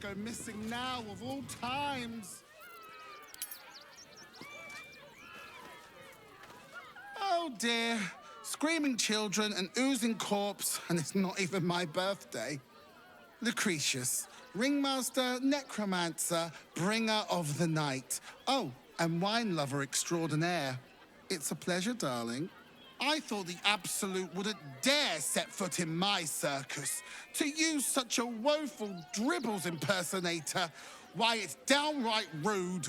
go missing now of all times. Oh dear. Screaming children, an oozing corpse, and it's not even my birthday. Lucretius, ringmaster, necromancer, bringer of the night. Oh, and wine lover extraordinaire. It's a pleasure, darling. I thought the Absolute wouldn't dare set foot in my circus. To use such a woeful dribbles impersonator, why, it's downright rude.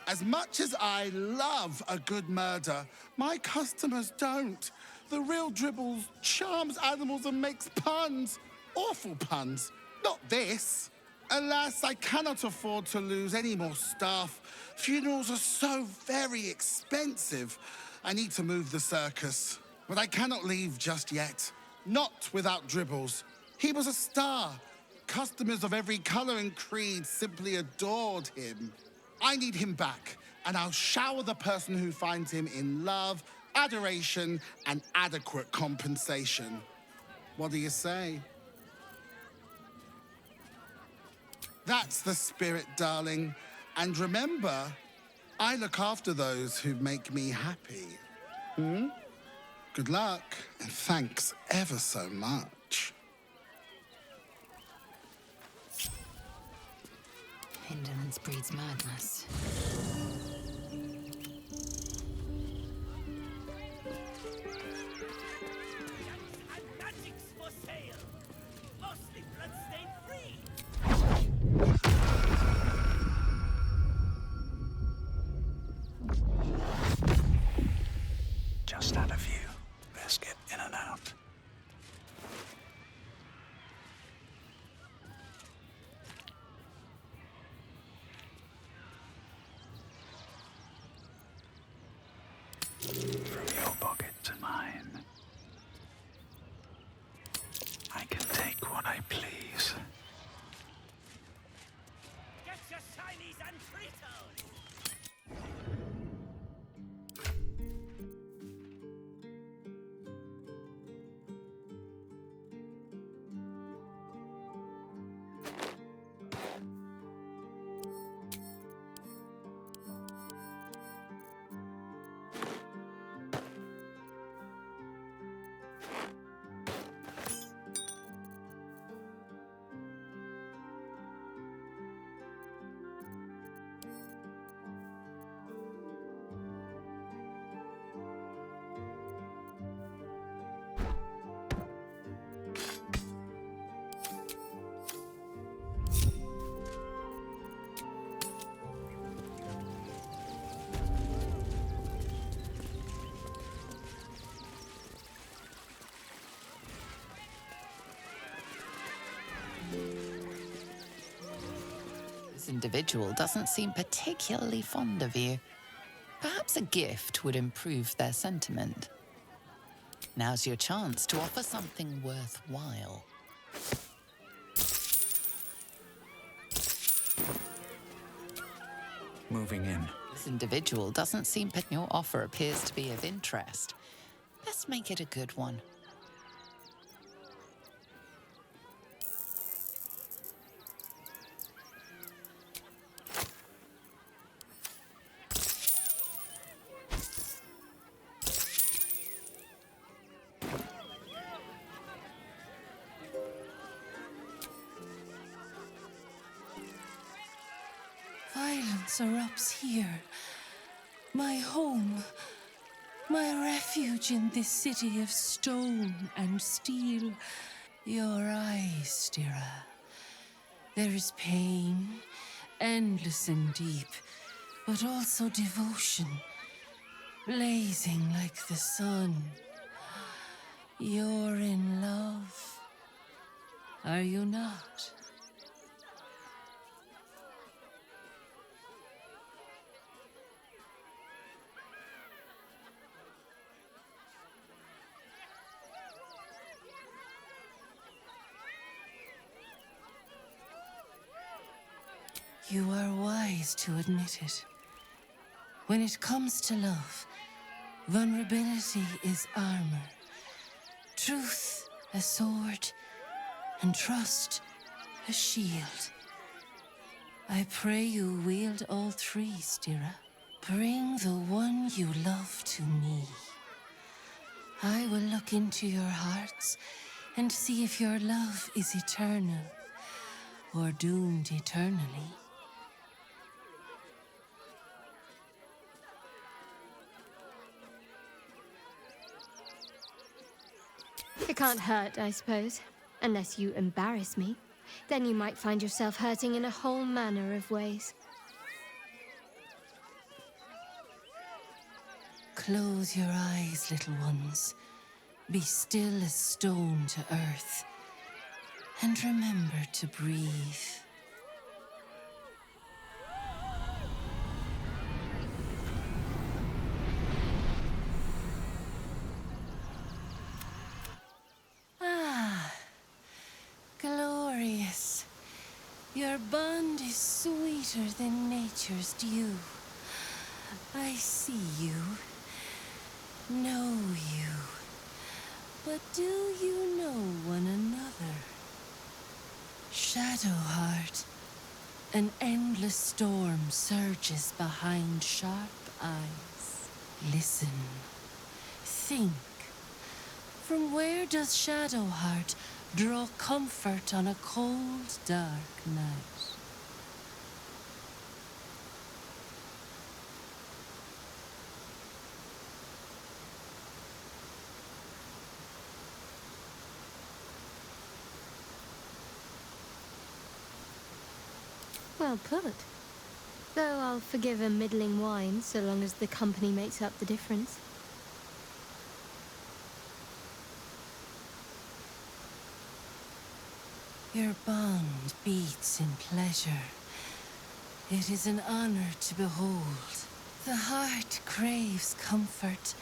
As much as I love a good murder, my customers don't. The real Dribbles charms animals and makes puns. Awful puns. Not this. Alas, I cannot afford to lose any more staff. Funerals are so very expensive. I need to move the circus. But I cannot leave just yet. Not without Dribbles. He was a star. Customers of every colour and creed simply adored him. I need him back, and I'll shower the person who finds him in love, adoration, and adequate compensation. What do you say? That's the spirit, darling. And remember, I look after those who make me happy. Good luck, and thanks ever so much. Indolence breeds madness. And magic's for sale. Mostly bloodstain free. Just had a view. Best get in and out. From your pocket to mine. I can take what I please. Get your shinies and Fritos. This individual doesn't seem particularly fond of you. Perhaps a gift would improve their sentiment. Now's your chance to offer something worthwhile. Moving in. This individual doesn't seem... Your offer appears to be of interest. Let's make it a good one. Violence erupts here. My home. My refuge in this city of stone and steel. Your eyes, Stira. There is pain, endless and deep, but also devotion, blazing like the sun. You're in love, are you not? You are wise to admit it. When it comes to love, vulnerability is armor, truth a sword, and trust a shield. I pray you wield all three, Stira. Bring the one you love to me. I will look into your hearts and see if your love is eternal or doomed eternally. It can't hurt, I suppose. Unless you embarrass me. Then you might find yourself hurting in a whole manner of ways. Close your eyes, little ones. Be still as stone to earth. And remember to breathe. Ah, glorious. Your bond is sweeter than nature's dew. I see you, know you. But do you know one another? Shadowheart, an endless storm surges behind sharp eyes. Listen, think. From where does Shadowheart draw comfort on a cold, dark night? Well put. Though I'll forgive a middling wine so long as the company makes up the difference. Your bond beats in pleasure. It is an honor to behold. The heart craves comfort,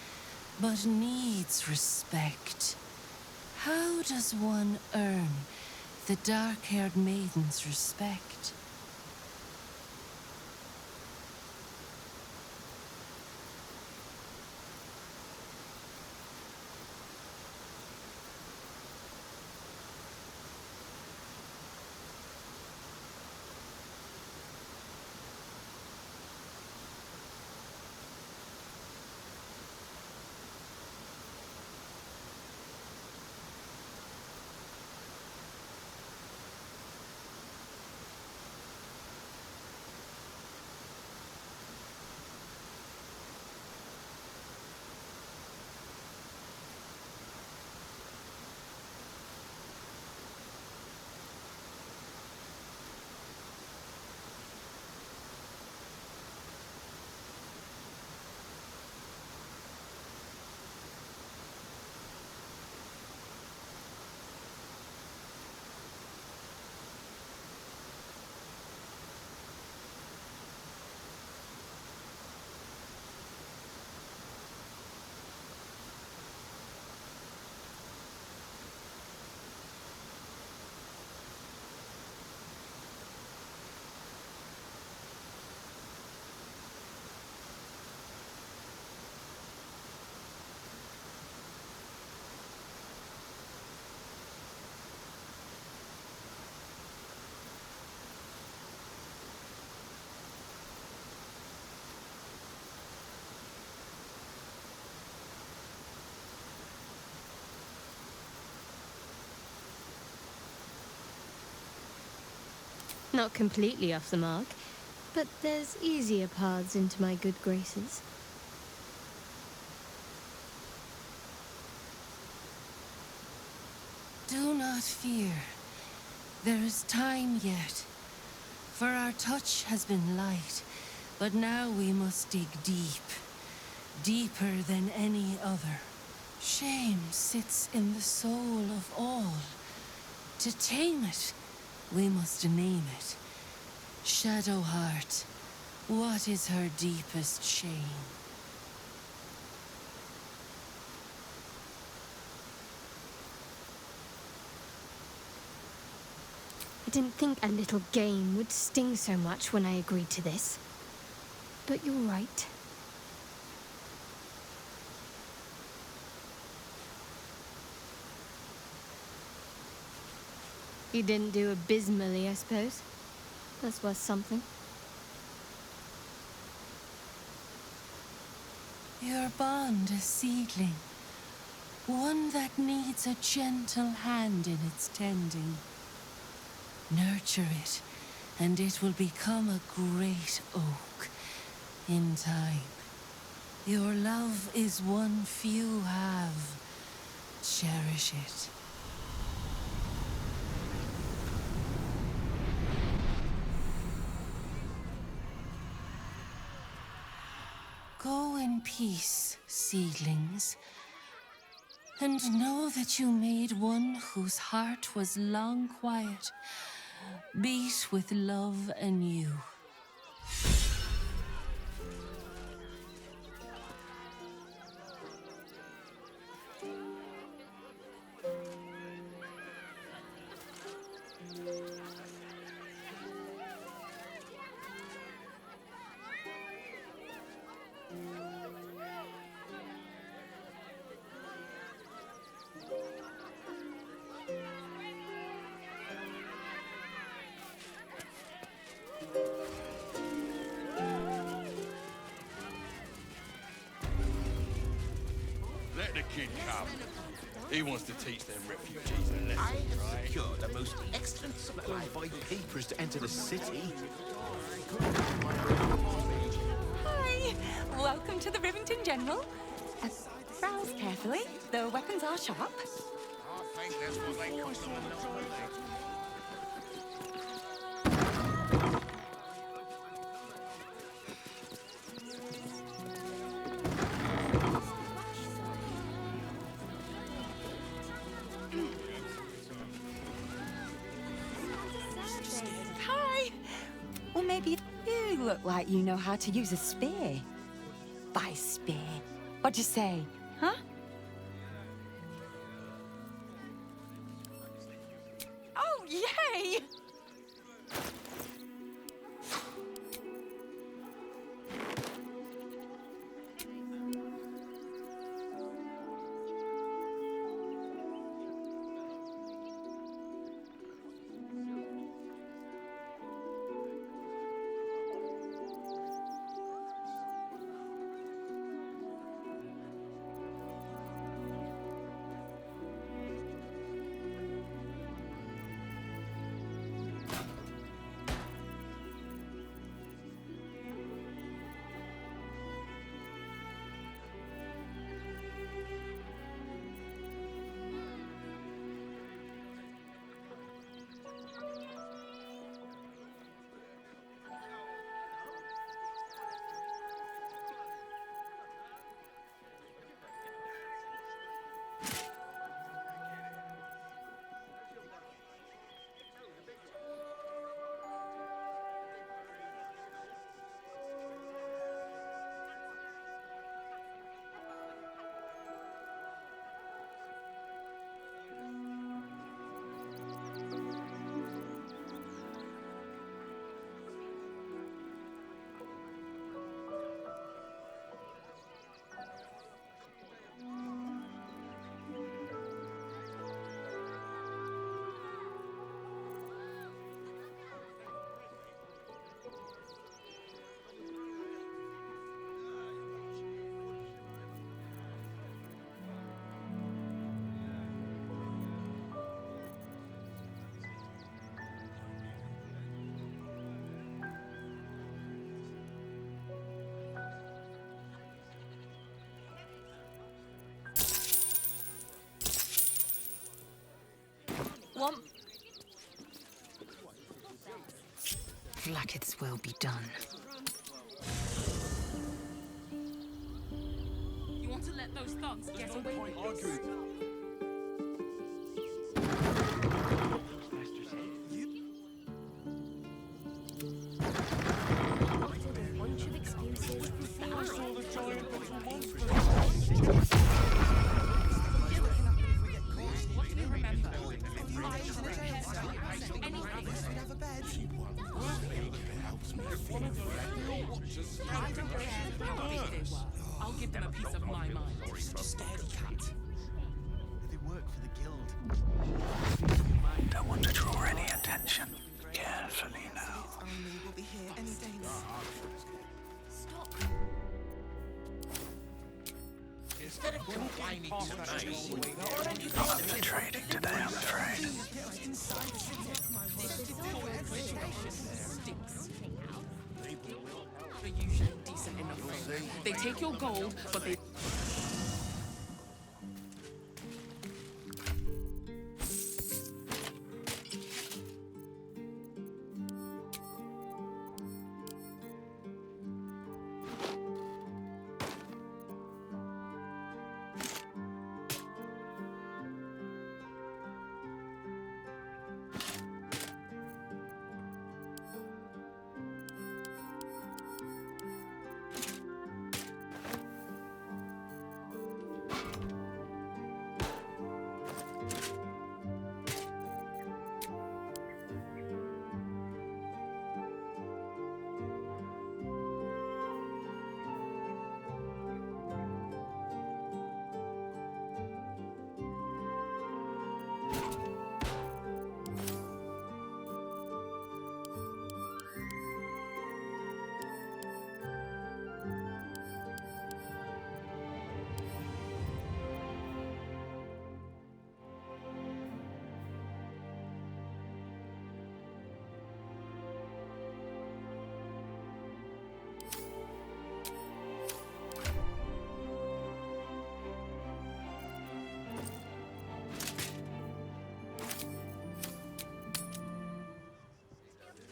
but needs respect. How does one earn the dark-haired maiden's respect? Not completely off the mark, but there's easier paths into my good graces. Do not fear. There is time yet. For our touch has been light, but now we must dig deep. Deeper than any other. Shame sits in the soul of all. To tame it, we must name it. Shadowheart, what is her deepest shame? I didn't think a little game would sting so much when I agreed to this. But you're right. You didn't do abysmally, I suppose. That's worth something. Your bond a seedling, one that needs a gentle hand in its tending. Nurture it, and it will become a great oak in time. Your love is one few have. Cherish it. Go in peace, seedlings, and know that you made one whose heart was long quiet, beat with love anew. Let the kid come. He wants to teach them refugees a lesson, I have right? secured a most excellent supply by papers to enter the city. Hi! Welcome to the Rivington General. Browse carefully. The weapons are sharp. I think that's what they call them in the North. Hi! Or maybe you look like you know how to use a spear. By spear. What'd you say, huh? Oh, yay! Womp. Blacket's will be done. You want to let those thugs get away with this? I'll give them a piece of my mind. Steady, cat. work for the guild. Don't want to draw any attention. Carefully now. Only will be here any day now. Stop. Instead of complaining to me, Not in the trading today, I'm afraid. They're usually decent enough. They take your gold, but they...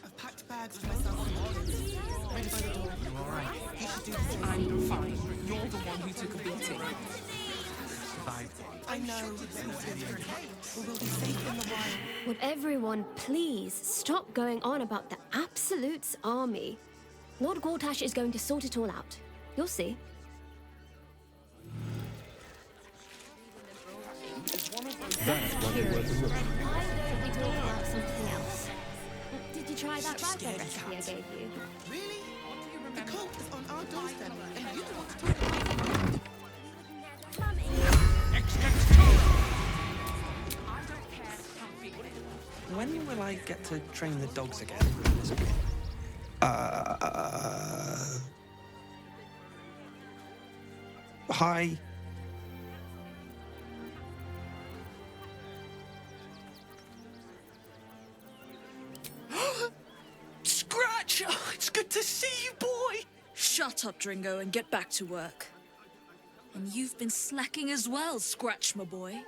I've packed bags for myself. Ready by the door. You alright? You should do the same. I'm fine. You're the one who took a beating. Fine. I know. We will be safe in the wild. Would everyone please stop going on about the Absolute's army? Lord Gortash is going to sort it all out. You'll see. Why don't we talk about something else? Did you try that raspberry recipe I gave you? Really? The cult is on our doorstep, and you want to talk about it? When will I get to train the dogs again? Hi. Scratch! Oh, it's good to see you, boy! Shut up, Dringo, and get back to work. And you've been slacking as well, Scratch, my boy.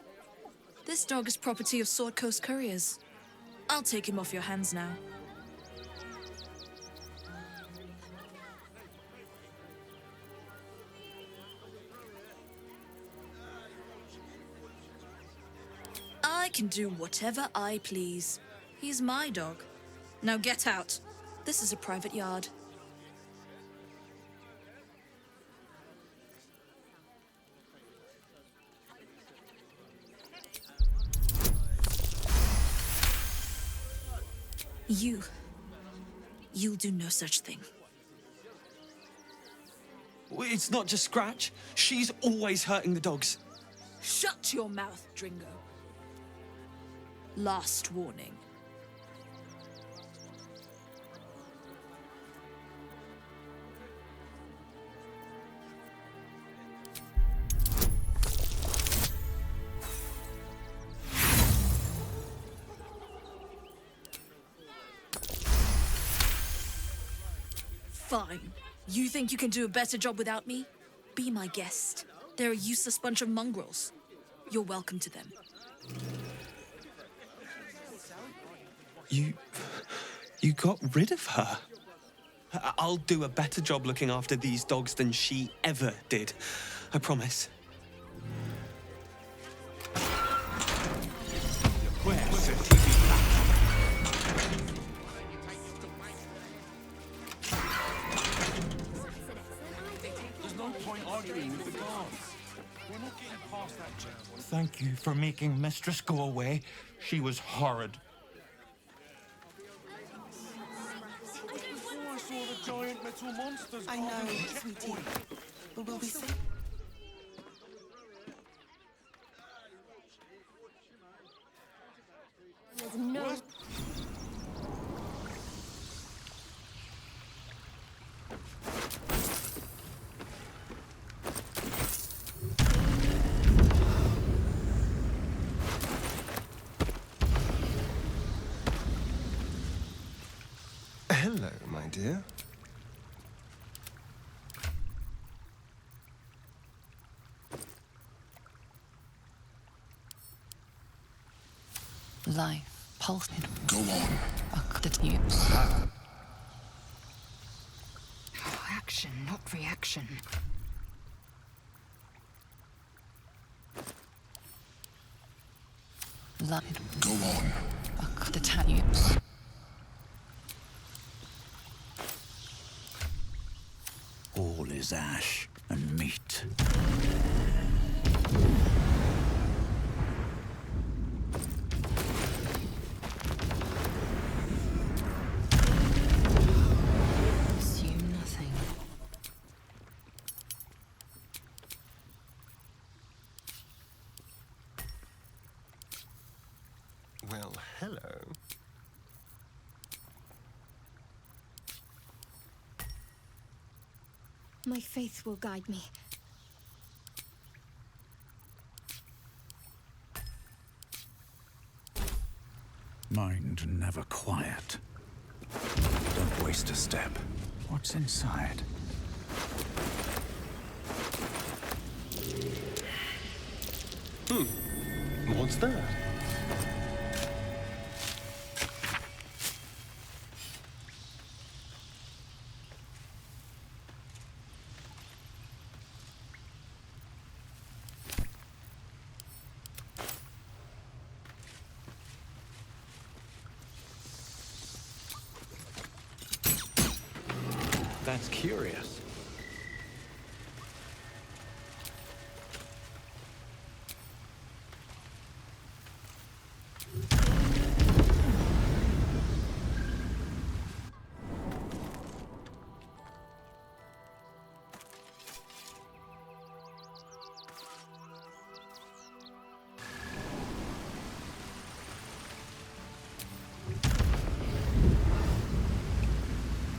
This dog is property of Sword Coast Couriers. I'll take him off your hands now. I can do whatever I please. He's my dog. Now get out. This is a private yard. You'll do no such thing. It's not just Scratch. She's always hurting the dogs. Shut your mouth, Dringo. Last warning. Fine. You think you can do a better job without me? Be my guest. They're a useless bunch of mongrels. You're welcome to them. You got rid of her? I'll do a better job looking after these dogs than she ever did. I promise. There's no point arguing with the guards. We're not getting past that jam. Thank you for making Mistress go away. She was horrid. Before I saw the giant metal monsters. I know, sweetie. But we'll be safe. dear. Life pulsing. Go on. The tubes. Oh, action, not reaction. Life. Go on. The tubes. All is ash and meat. Assume nothing. Well, hello. My faith will guide me. Mind never quiet. Don't waste a step. What's inside? What's that? That's curious.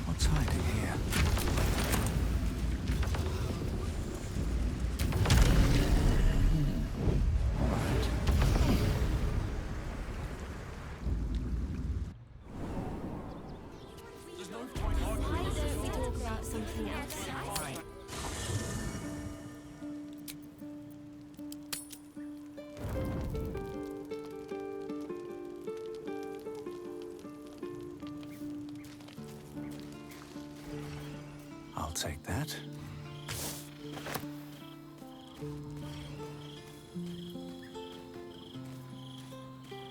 What's hiding here? All right. Why don't we talk about something else? I'll take that.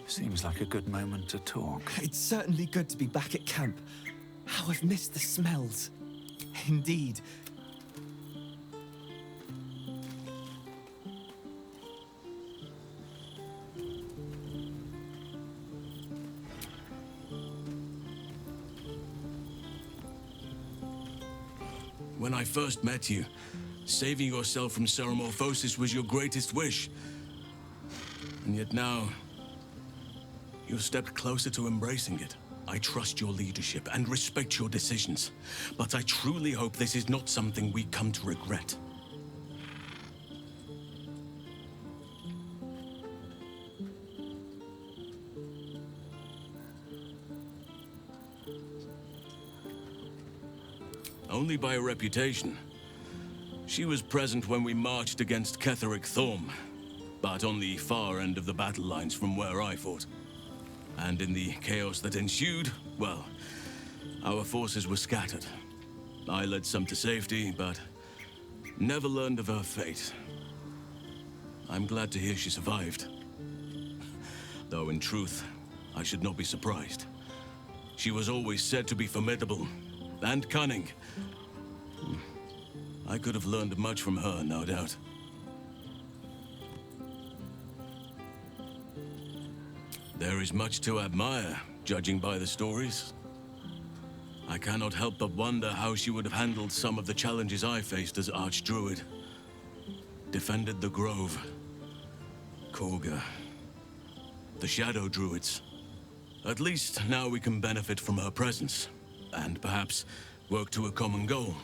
Seems like a good moment to talk. It's certainly good to be back at camp. How I've missed the smells. Indeed. When I first met you, saving yourself from ceremorphosis was your greatest wish. And yet now, you've stepped closer to embracing it. I trust your leadership and respect your decisions, but I truly hope this is not something we come to regret. Only by a reputation. She was present when we marched against Ketheric Thorm, but on the far end of the battle lines from where I fought. And in the chaos that ensued, well, our forces were scattered. I led some to safety, but never learned of her fate. I'm glad to hear she survived. Though in truth, I should not be surprised. She was always said to be formidable and cunning. I could have learned much from her, no doubt. There is much to admire, judging by the stories. I cannot help but wonder how she would have handled some of the challenges I faced as Archdruid. Defended the Grove, Korga, the Shadow Druids. At least now we can benefit from her presence, and perhaps work to a common goal.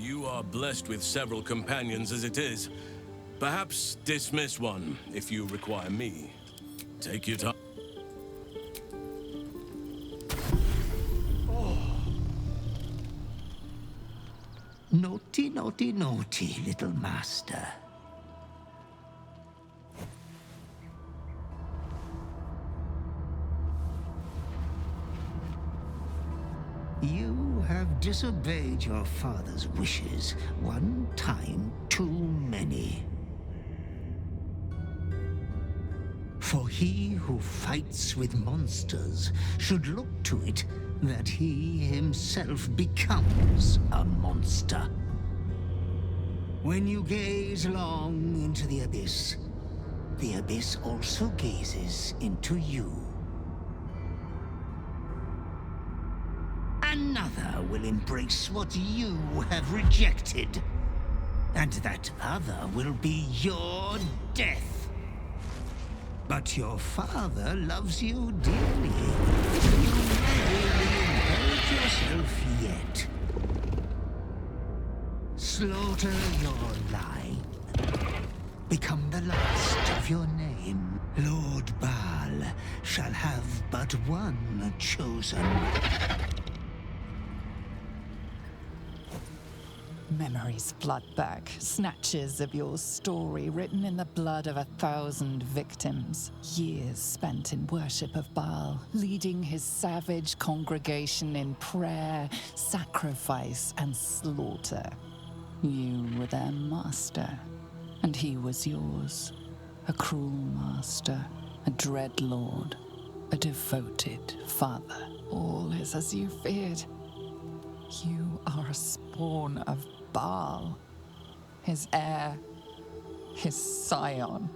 You are blessed with several companions as it is. Perhaps dismiss one if you require me. Take your time. Naughty, naughty, naughty, little master. You have disobeyed your father's wishes one time too many. For he who fights with monsters should look to it that he himself becomes a monster. When you gaze long into the abyss also gazes into you. Another will embrace what you have rejected. And that other will be your death. But your father loves you dearly. You may reinherit yourself yet. Slaughter your line. Become the last of your name. Lord Baal shall have but one chosen. Memories flood back, snatches of your story written in the blood of 1,000 victims. Years spent in worship of Baal, leading his savage congregation in prayer, sacrifice, and slaughter. You were their master, and he was yours. A cruel master, a dread lord, a devoted father. All is as you feared. You are a spawn of Baal, his heir, his scion.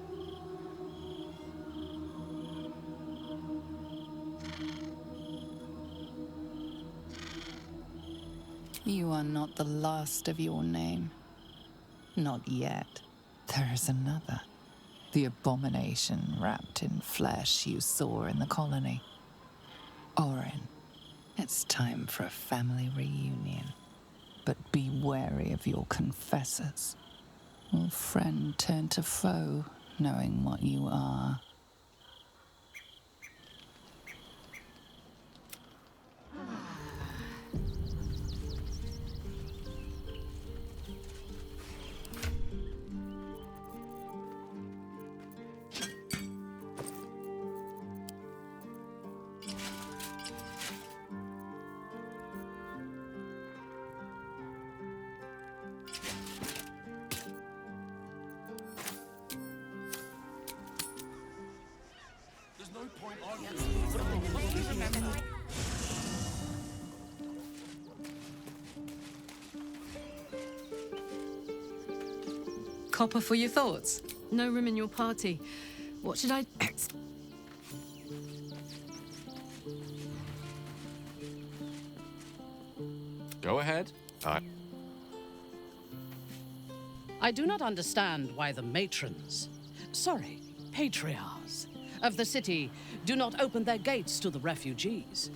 You are not the last of your name. Not yet. There is another. The abomination wrapped in flesh you saw in the colony. Orin, it's time for a family reunion. But be wary of your confessors. Will friend turn to foe, knowing what you are? Copper for your thoughts? No room in your party. What should I... Go ahead. I do not understand why the matrons, patriarchs of the city do not open their gates to the refugees.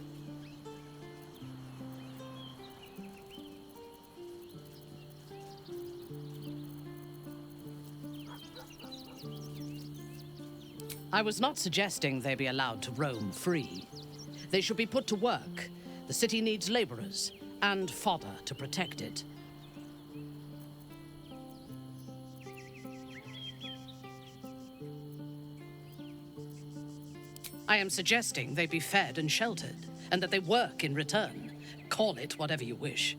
I was not suggesting they be allowed to roam free. They should be put to work. The city needs laborers and fodder to protect it. I am suggesting they be fed and sheltered, and that they work in return. Call it whatever you wish.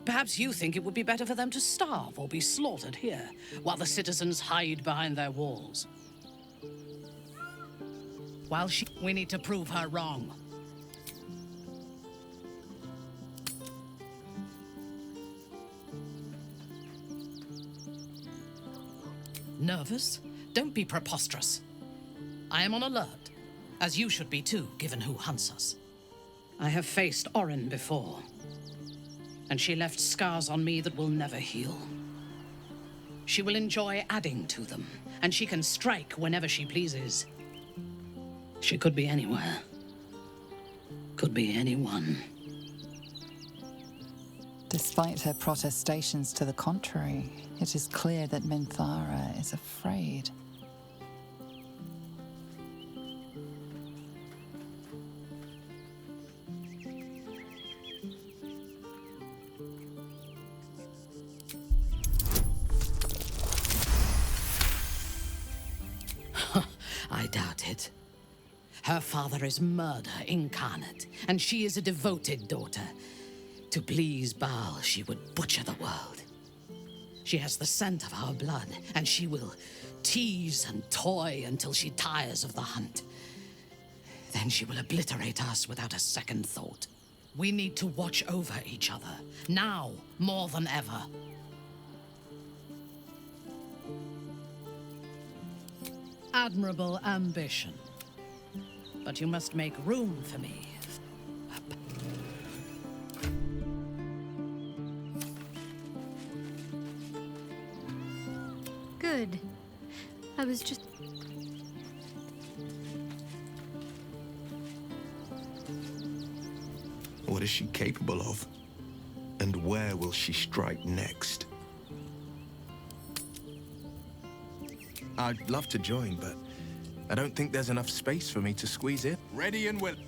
Perhaps you think it would be better for them to starve or be slaughtered here, while the citizens hide behind their walls. We need to prove her wrong. Nervous? Don't be preposterous. I am on alert, as you should be too, given who hunts us. I have faced Orin before, and she left scars on me that will never heal. She will enjoy adding to them, and she can strike whenever she pleases. She could be anywhere. Could be anyone. Despite her protestations to the contrary, it is clear that Minthara is afraid. I doubt it. Her father is murder incarnate, and she is a devoted daughter. To please Baal, she would butcher the world. She has the scent of our blood, and she will tease and toy until she tires of the hunt. Then she will obliterate us without a second thought. We need to watch over each other, now more than ever. Admirable ambition. But you must make room for me. Good. I was just... What is she capable of? And where will she strike next? I'd love to join, but I don't think there's enough space for me to squeeze in. Ready and willing.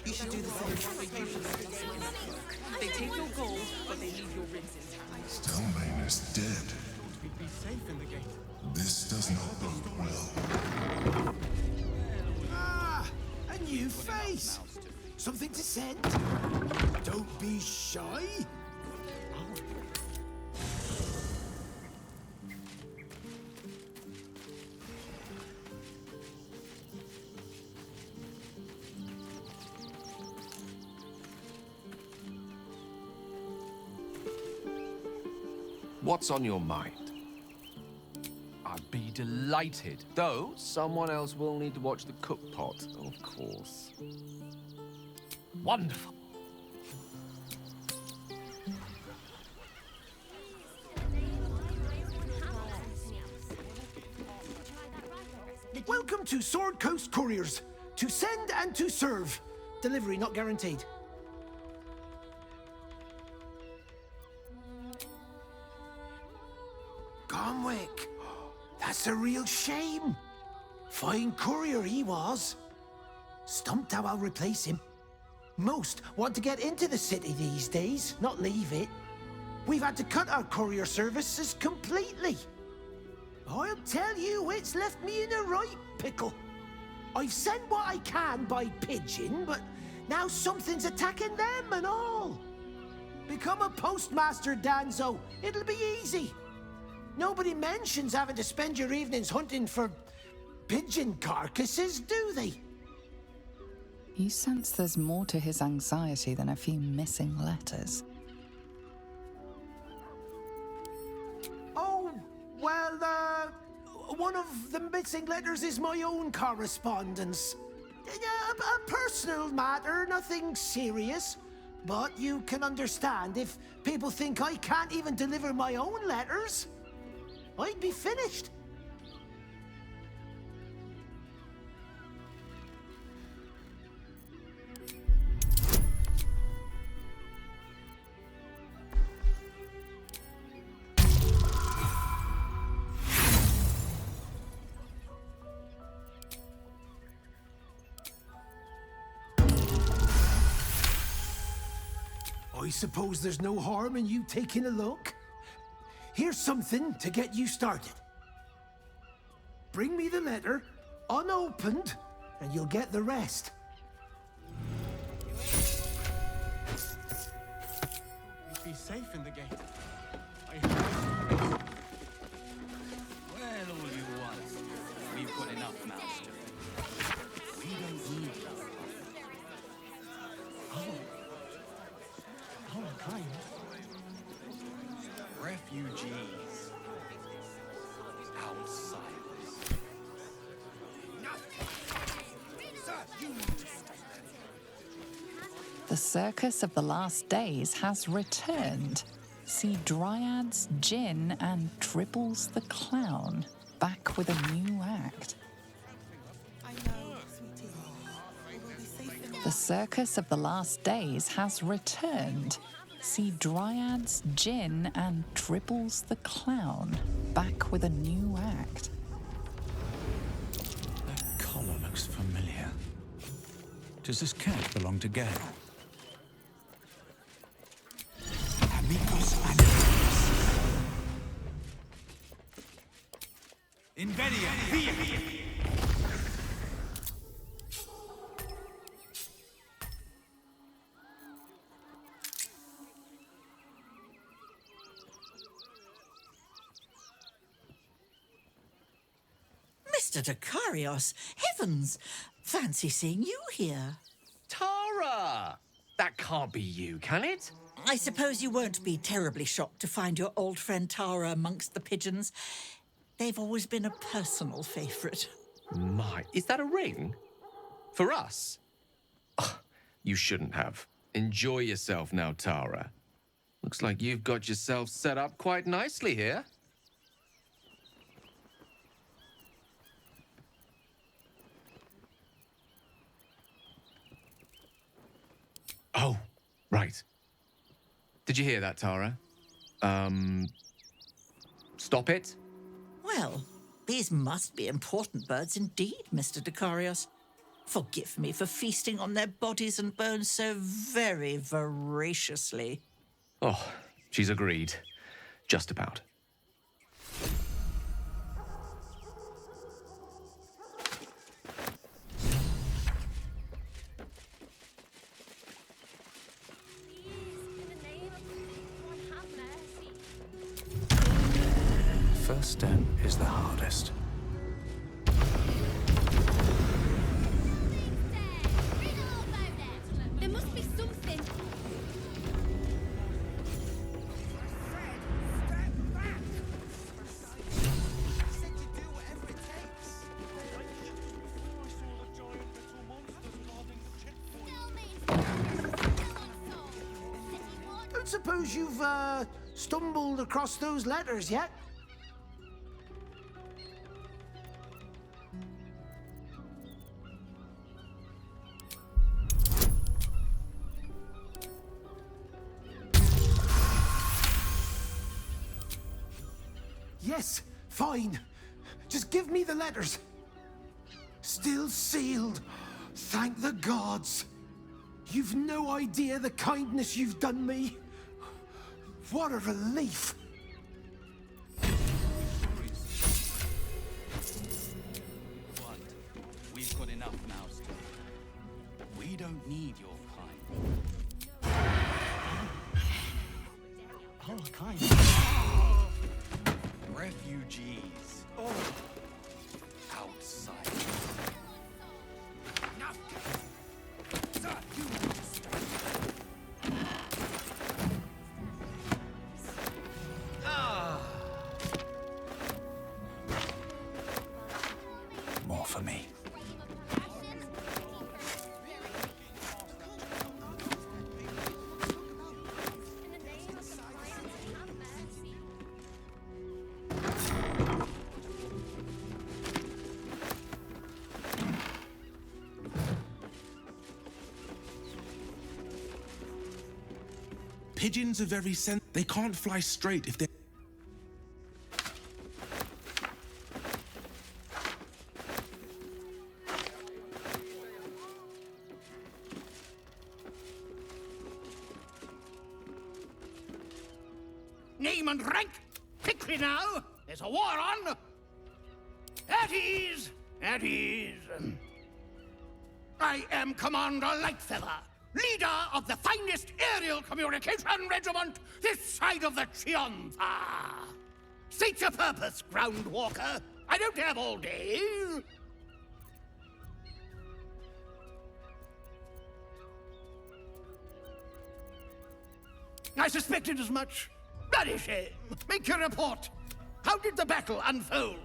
You should do the same. They take your gold, but they leave your rings intact. Stelmane is dead. Be safe in the gate. This does not bode well. Ah, a new face. Something to send? Don't be shy. What's on your mind? I'd be delighted. Though, someone else will need to watch the cook pot, of course. Wonderful. Welcome to Sword Coast Couriers. To send and to serve. Delivery not guaranteed. Gomwick. That's a real shame. Fine courier he was. Stumped how I'll replace him. Most want to get into the city these days, not leave it. We've had to cut our courier services completely. I'll tell you, it's left me in a right pickle. I've sent what I can by pigeon, but now something's attacking them and all. Become a postmaster, Danzo. It'll be easy. Nobody mentions having to spend your evenings hunting for pigeon carcasses, do they? You sense there's more to his anxiety than a few missing letters. Oh, well, one of the missing letters is my own correspondence. A personal matter, nothing serious. But you can understand if people think I can't even deliver my own letters, I'd be finished. I suppose there's no harm in you taking a look. Here's something to get you started. Bring me the letter, unopened, and you'll get the rest. Be safe in the gate. Well, all you got enough mouths to feed. We don't need you. Oh, kind. Refugees. Outsiders. The circus of the last days has returned. See Dryads, Jinn, and Dribbles the Clown back with a new act. The circus of the last days has returned. See Dryads, Jinn, and Dribbles the Clown back with a new act. That collar looks familiar. Does this cat belong to Gale? Amigos animals. Inveria, via! Mr. Dakarios, heavens! Fancy seeing you here. Tara! That can't be you, can it? I suppose you won't be terribly shocked to find your old friend Tara amongst the pigeons. They've always been a personal favourite. My, is that a ring? For us? Ugh, you shouldn't have. Enjoy yourself now, Tara. Looks like you've got yourself set up quite nicely here. Oh, right. Did you hear that, Tara? Stop it? Well, these must be important birds indeed, Mr. Dakarios. Forgive me for feasting on their bodies and bones so very voraciously. Oh, she's agreed. Just about. First step is the hardest. There must be something. Don't suppose you've, stumbled across those letters yet? Yes, fine. Just give me the letters. Still sealed. Thank the gods. You've no idea the kindness you've done me. What a relief. What? We've got enough mouths to feed. We don't need your kind. Our kind. Refugees. Oh. Outsiders. More for me. Pigeons are very they can't fly straight if they're... Name and rank! Quickly now! There's a war on! At ease! At ease! I am Commander Lightfeather, leader of the finest aerial communication regiment this side of the Chianza. State your purpose, Groundwalker. I don't have all day. I suspected as much. Bloody shame. Make your report. How did the battle unfold?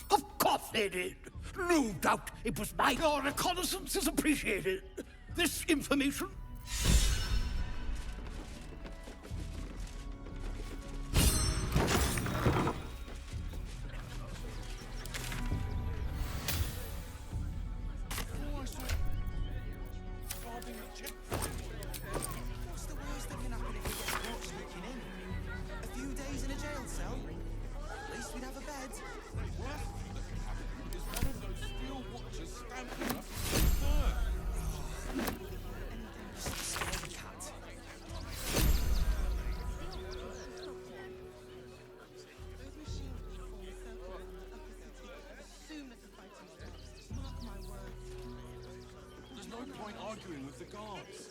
Of course they did. No doubt it was my... Your reconnaissance is appreciated. This information... What's the worst that can happen if we get caught sneaking in? A few days in a jail cell? At least we'd have a bed. The worst that can happen is one of those steel watchers stamping us to the dirt. Scaredy cat. There's no point arguing with the guards.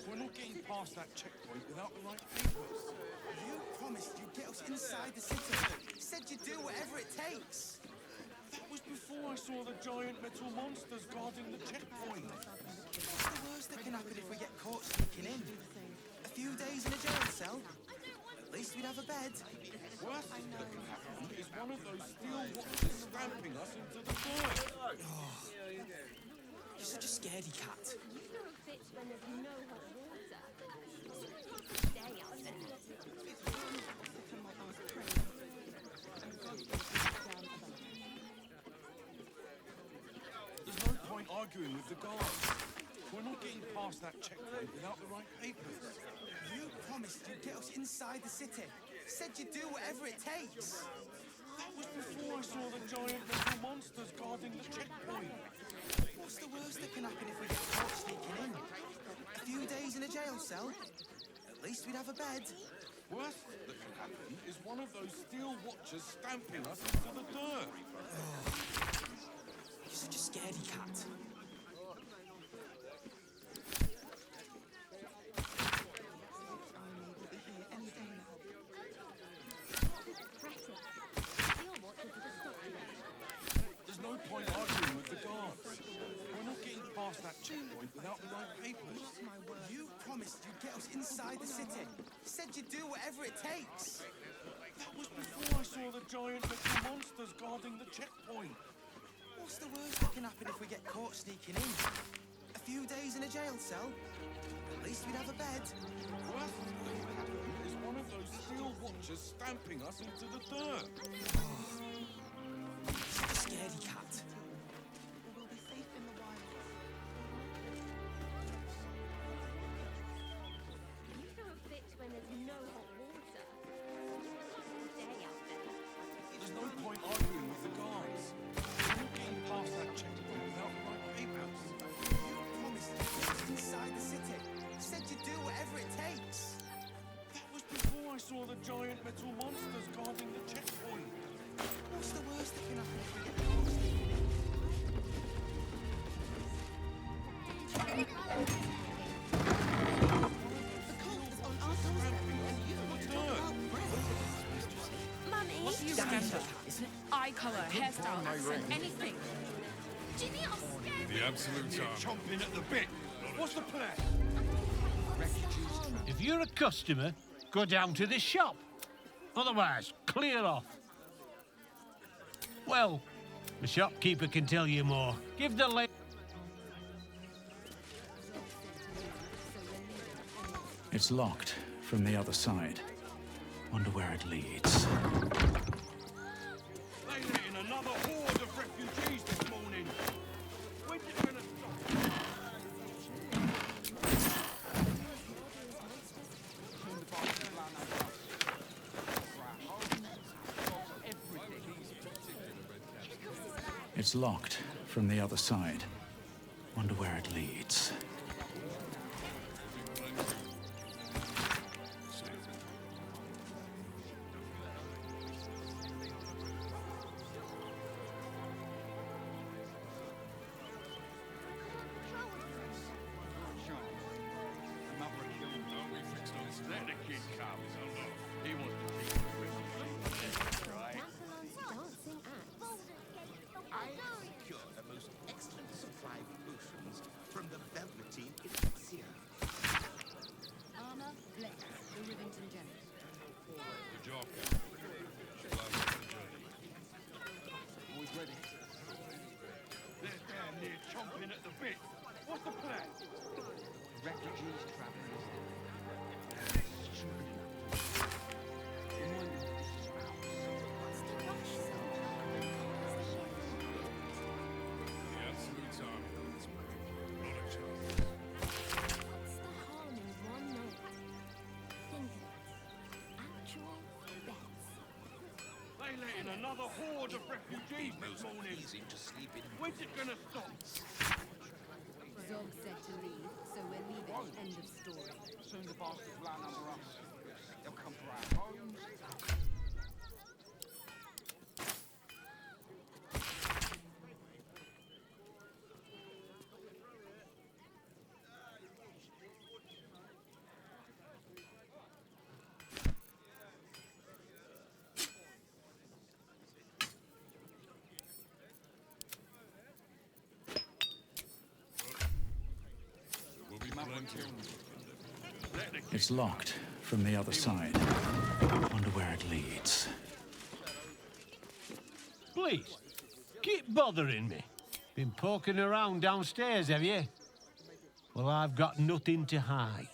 We're not getting past that checkpoint without the right papers. You promised you'd get us inside the city. Said you'd do whatever it takes. That was before I saw the giant metal monsters guarding the checkpoint. What's the worst that can happen if we get caught sneaking in? A few days in a jail cell? At least we'd have a bed. Worst that can happen is one of those steel watchers stamping us into the dirt. Oh, you're such a scaredy cat. You throw fits when there's no hot water. Stay out there. There's no point arguing with the guards. We're not getting past that checkpoint without the right papers. You promised you'd get us inside the city. Said you'd do whatever it takes. That was before I saw the giant metal monsters guarding the checkpoint. What's the worst that can happen if we get caught sneaking in? A few days in a jail cell? At least we'd have a bed. Worst that can happen is one of those steel watchers stamping us into the dirt. You're such a scaredy cat. There's no point arguing with the guards. We're not getting past that checkpoint without the right papers. You promised you'd get us inside the city. Said you'd do whatever it takes. That was before I saw the giant metal monsters guarding the checkpoint. What's the worst that can happen if we get caught sneaking in? A few days in a jail cell? At least we'd have a bed. Worst that can happen is one of those steel watchers stamping us into the dirt. Such a scaredy cat. We'll be safe in the wild. You throw fits when there's no hot water. Stay out there. There's no point arguing with the guards. We're not getting past that checkpoint without the right papers. You promised you'd get us inside the city. Said you'd do whatever it takes. That was before I saw the giant metal monsters guarding the checkpoint. What's the worst that can happen if we get caught sneaking in? The cult is on our doorstep, and you want to talk about Mummy! What do you remember? Eye colour, hairstyle, accent, anything. Ginny, I'm scared. The absolute chomping at the bit. What's the plan? If you're a customer, go down to the shop. Otherwise, clear off. Well, the shopkeeper can tell you more. Give the lady... It's locked from the other side. Wonder where it leads. They let in another horde of refugees this morning. When's it gonna stop? It's locked from the other side. Wonder where it leads. Let the kid come. He wants to keep the right? Dancing acts. I secured the most excellent supply of potions from the Velveteen Elixir. Armor, Blake, the Rivington Gems. Good job, Captain. Shall I make the journey? Always ready. They're down near chomping at the bit. What's the plan? Refugees traveling this way. Stupid enough. Remind them this is our house. The absolute army on this way. Not a chance. What's the harm in one night? Think of it. Actual bets. They let in another horde of refugees this morning. Easy to sleep in. When's it gonna stop? Zog said to leave, so we're leaving. End of story. Soon the bastards land under us. They'll come for our homes. We'll be plenty. It's locked from the other side. Wonder where it leads. Please, keep bothering me. Been poking around downstairs, have you? Well, I've got nothing to hide.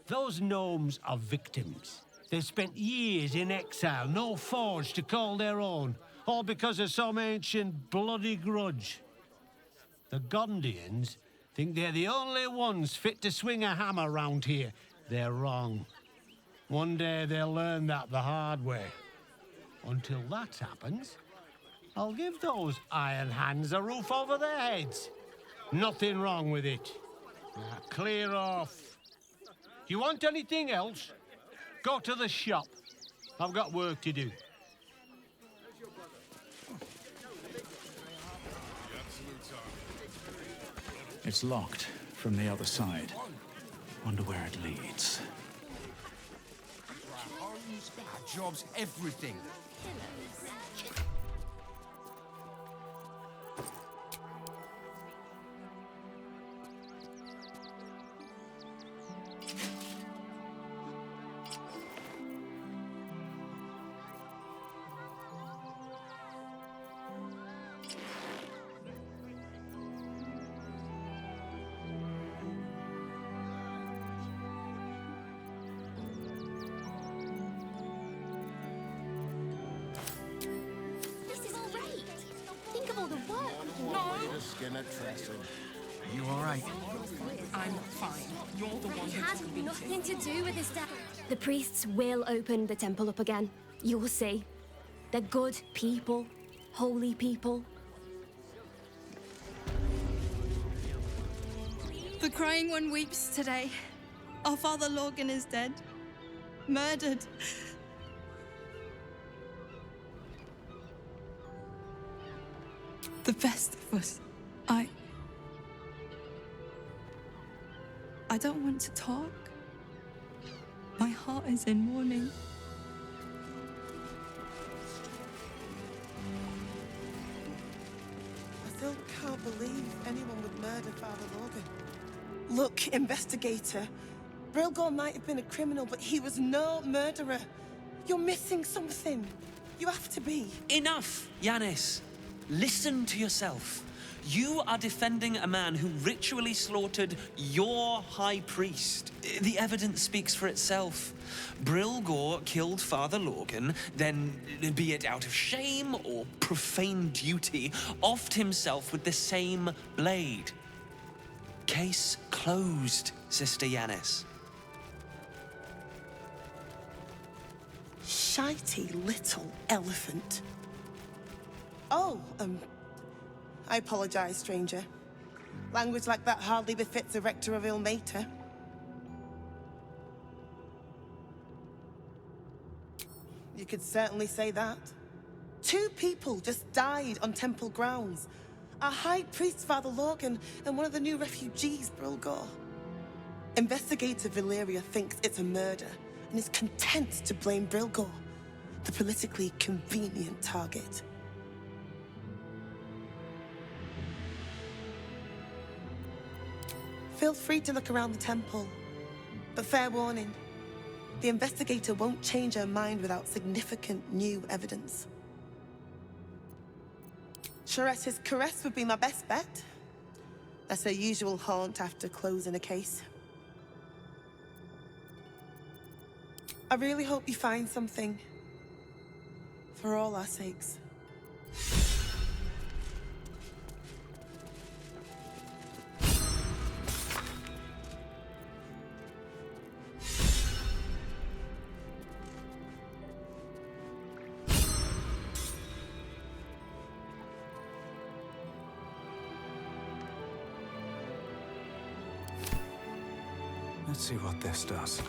Those gnomes are victims. They've spent years in exile, no forge to call their own, all because of some ancient bloody grudge. The Gondians think they're the only ones fit to swing a hammer round here. They're wrong. One day they'll learn that the hard way. Until that happens, I'll give those iron hands a roof over their heads. Nothing wrong with it. Now, clear off. You want anything else? Go to the shop. I've got work to do. It's locked from the other side. Wonder where it leads. Our homes, our jobs, everything. This is great. Think of all the work we can You all right? I'm fine. You're the one It who had took me. nothing to do with this devil. The priests will open the temple up again. You'll see. They're good people, holy people. The crying one weeps today. Our father Lorgan is dead. Murdered. The best of us. I don't want to talk. My heart is in mourning. I still can't believe anyone would murder Father Logan. Look, investigator. Brilgor might have been a criminal, but he was no murderer. You're missing something. You have to be. Enough, Yanis. Listen to yourself. You are defending a man who ritually slaughtered your high priest. The evidence speaks for itself. Brilgor killed Father Lorgan, then, be it out of shame or profane duty, offed himself with the same blade. Case closed, Sister Yanis. Shitey little elephant. Oh, I apologize, stranger. Language like that hardly befits a rector of Ilmater. You could certainly say that. 2 people just died on temple grounds. Our high priest, Father Lorgan, and one of the new refugees, Brilgor. Investigator Valyria thinks it's a murder and is content to blame Brilgor, the politically convenient target. Feel free to look around the temple, but fair warning, the investigator won't change her mind without significant new evidence. Sharessa's caress would be my best bet. That's her usual haunt after closing a case. I really hope you find something. For all our sakes. Let's see what this does.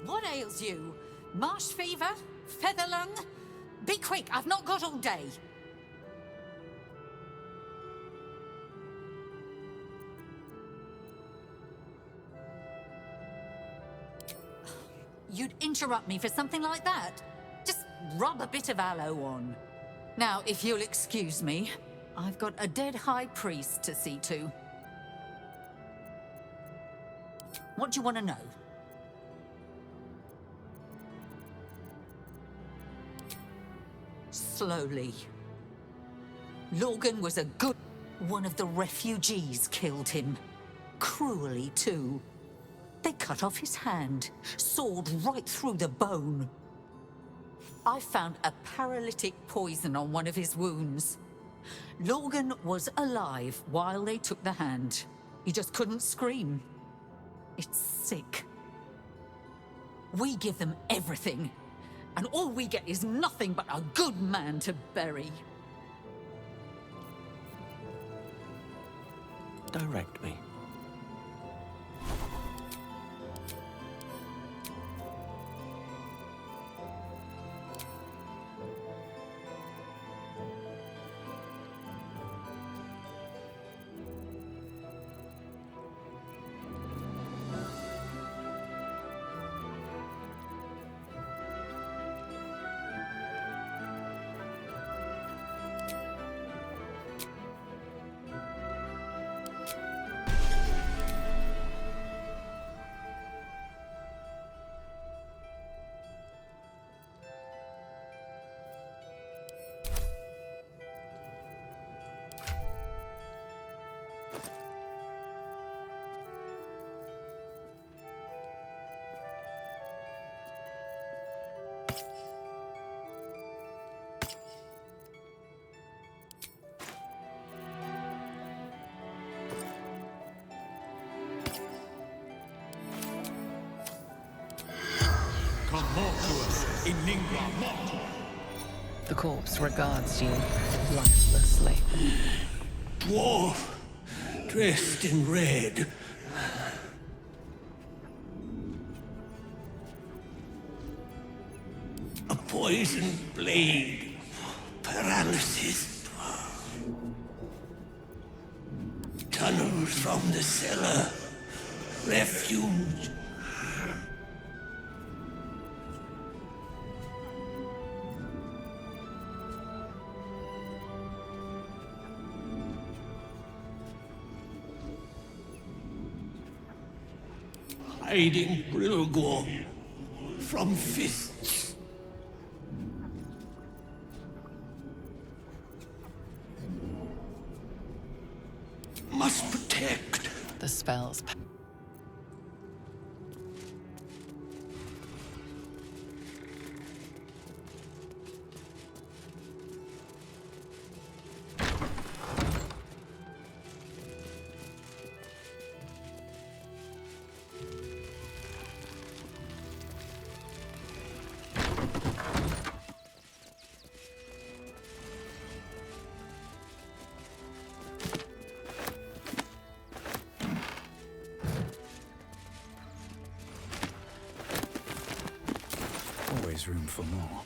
What ails you? Marsh fever? Feather lung? Be quick, I've not got all day. You'd interrupt me for something like that? Just rub a bit of aloe on. Now, if you'll excuse me, I've got a dead high priest to see to. What do you want to know? Slowly. Lorgan was a good... One of the refugees killed him. Cruelly, too. They cut off his hand, sawed right through the bone. I found a paralytic poison on one of his wounds. Lorgan was alive while they took the hand. He just couldn't scream. It's sick. We give them everything, and all we get is nothing but a good man to bury. Direct me. in lingua mortis. The corpse regards you lifelessly. Dwarf, dressed in red. A poisoned blade. Paralysis. Tunnels from the cellar. Refuge. Hiding Brilgor from fists. Must protect. The spell's Always room for more.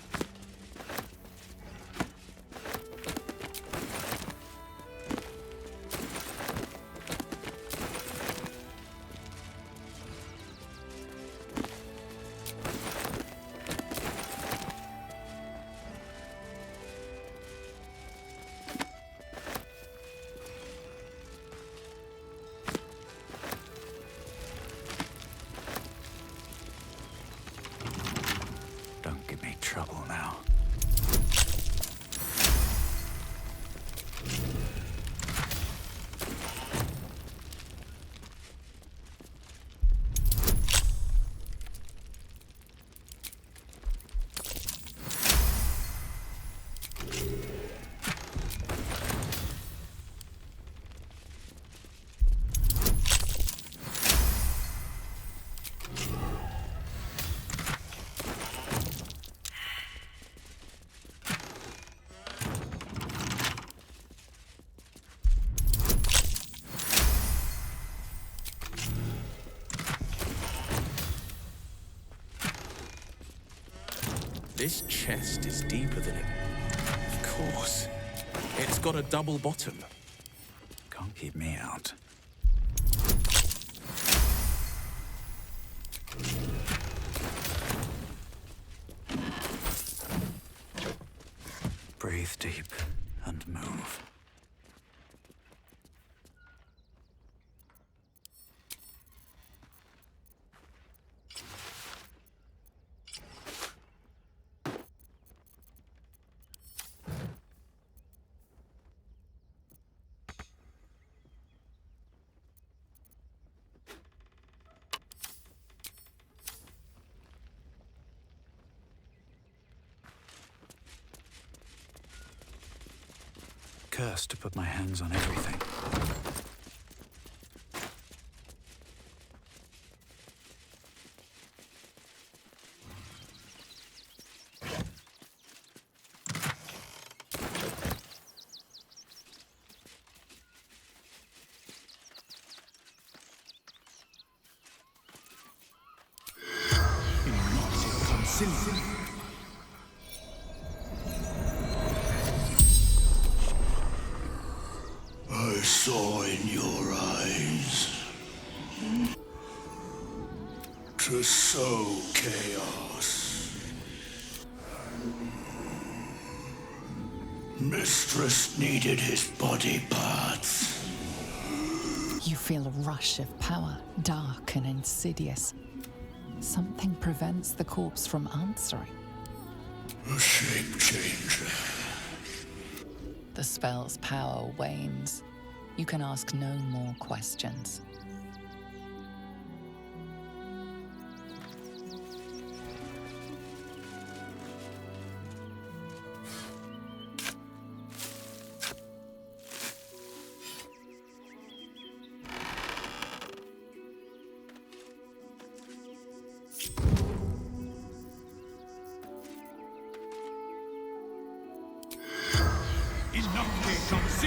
Don't give me trouble now. This chest is deeper than it. Of course. It's got a double bottom. Can't keep me out. Breathe deep and move. Cursed to put my hands on everything. I saw in your eyes to sow chaos. Mistress needed his body parts. You feel a rush of power, dark and insidious. Something prevents the corpse from answering. A shape changer. The spell's power wanes. You can ask no more questions.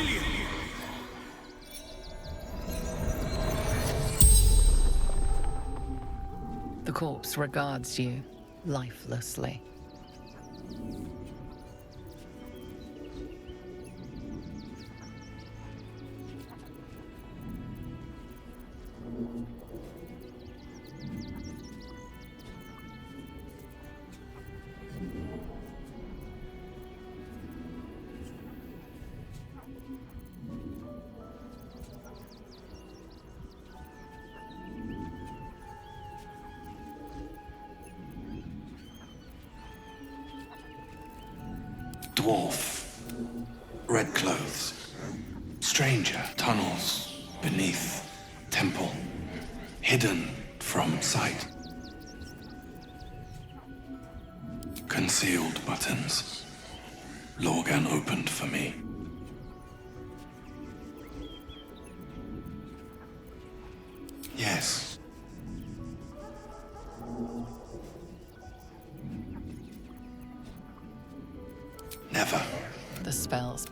Resilient. The corpse regards you lifelessly. Dwarf. Red clothes. Stranger. Tunnels. Beneath. Temple. Hidden from sight. Concealed buttons. Lorgan opened for me. Yes. Never. The spell's